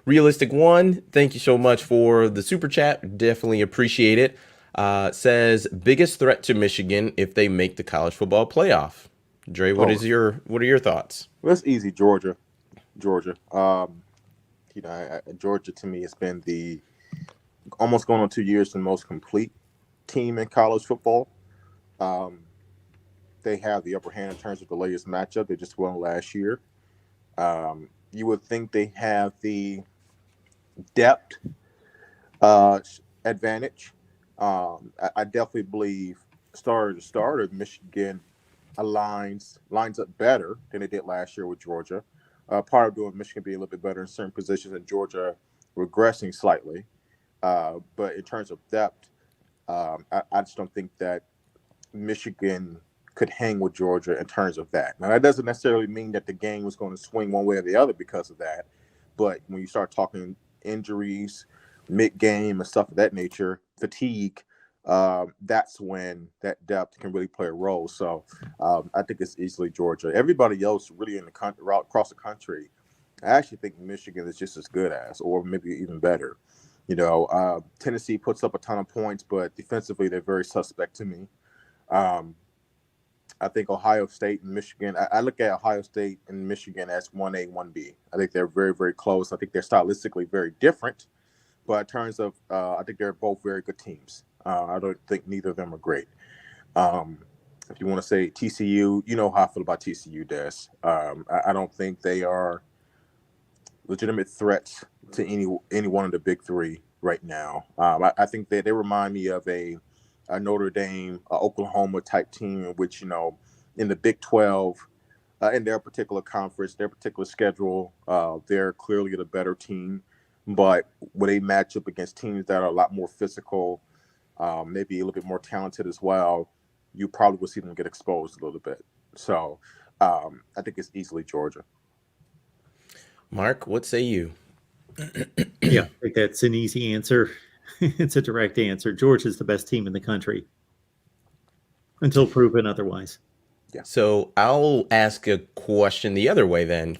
Realistic One, thank you so much for the super chat. Definitely appreciate it. Says biggest threat to Michigan if they make the college football playoff. Dre, Oh, what are your thoughts? well, that's easy. Georgia, Georgia. Georgia to me has been the almost going on 2 years the most complete team in college football. Um, they have the upper hand in terms of the latest matchup. They just won last year. You would think they have the depth uh, advantage. I definitely believe starter to starter, Michigan lines up better than they did last year with Georgia. Part of doing Michigan being a little bit better in certain positions and Georgia regressing slightly. But in terms of depth, I just don't think that Michigan could hang with Georgia in terms of that. Now, that doesn't necessarily mean that the game was going to swing one way or the other because of that. But when you start talking injuries, mid game, and stuff of that nature, fatigue, that's when that depth can really play a role. So I think it's easily Georgia. Everybody else really in the country, across the country, I actually think Michigan is just as good as, or maybe even better. Tennessee puts up a ton of points, but defensively they're very suspect to me. Um, I think Ohio State and Michigan. I look at Ohio State and Michigan as 1A, 1B. I think they're very, very close. I think they're stylistically very different, but in terms of, I think they're both very good teams. I don't think neither of them are great. Um, if you want to say TCU, you know how I feel about TCU, Des. I don't think they are legitimate threats to any one of the big three right now. I think they remind me of a Notre Dame, Oklahoma type team, in which in the Big 12, in their particular conference, their particular schedule, they're clearly the better team. But when they match up against teams that are a lot more physical, maybe a little bit more talented as well, you probably will see them get exposed a little bit. So I think it's easily Georgia. Mark, what say you? Yeah, I think that's an easy answer. It's a direct answer. Georgia's the best team in the country until proven otherwise. Yeah. So I'll ask a question the other way then.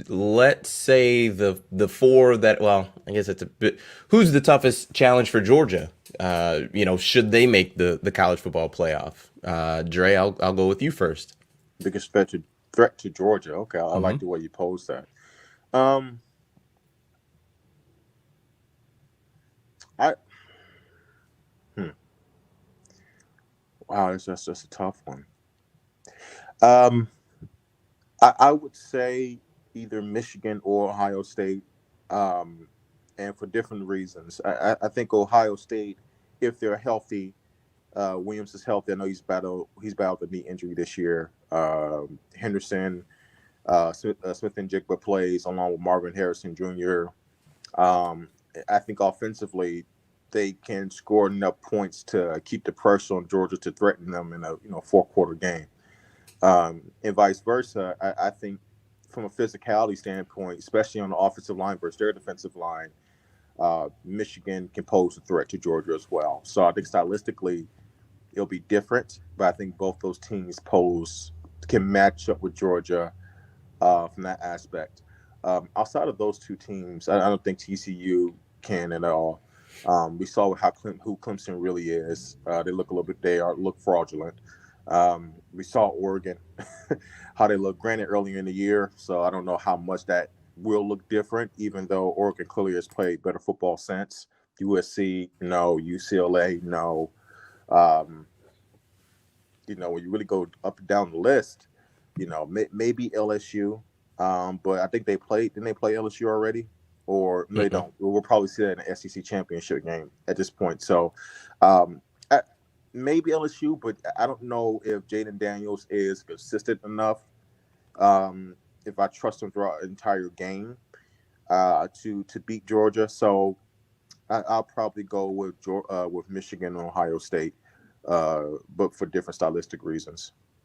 Let's say the four that, well, I guess it's a bit. Who's the toughest challenge for Georgia? Should they make the college football playoff? Dre, I'll go with you first. Biggest threat to Georgia. Okay, I Hmm. like the way you posed that. Um, I hmm, wow, that's just a tough one. Um, I would say either Michigan or Ohio State, um, and for different reasons. I think Ohio State, if they're healthy, Williams is healthy. I know he's battled a knee injury this year. Henderson, Smith and Jigba plays along with Marvin Harrison Jr. Um, I think offensively they can score enough points to keep the pressure on Georgia to threaten them in a fourth quarter game. And vice versa. I think from a physicality standpoint, especially on the offensive line versus their defensive line, Michigan can pose a threat to Georgia as well. So I think stylistically it'll be different, but I think both those teams can match up with Georgia from that aspect. Outside of those two teams, I don't think TCU can at all. We saw who Clemson really is. They look a little bit. Look fraudulent. We saw Oregon, how they look. Granted, earlier in the year, so I don't know how much that will look different. Even though Oregon clearly has played better football since. USC, no. UCLA, no. Um, when you really go up and down the list, maybe LSU. But I think didn't they play LSU already? Or no, they Mm-mm. don't. We'll probably see that in the SEC championship game at this point. So um, maybe LSU, but I don't know if Jaden Daniels is consistent enough. Um, if I trust him throughout the entire game to beat Georgia, so I'll probably go with Michigan and Ohio State, but for different stylistic reasons.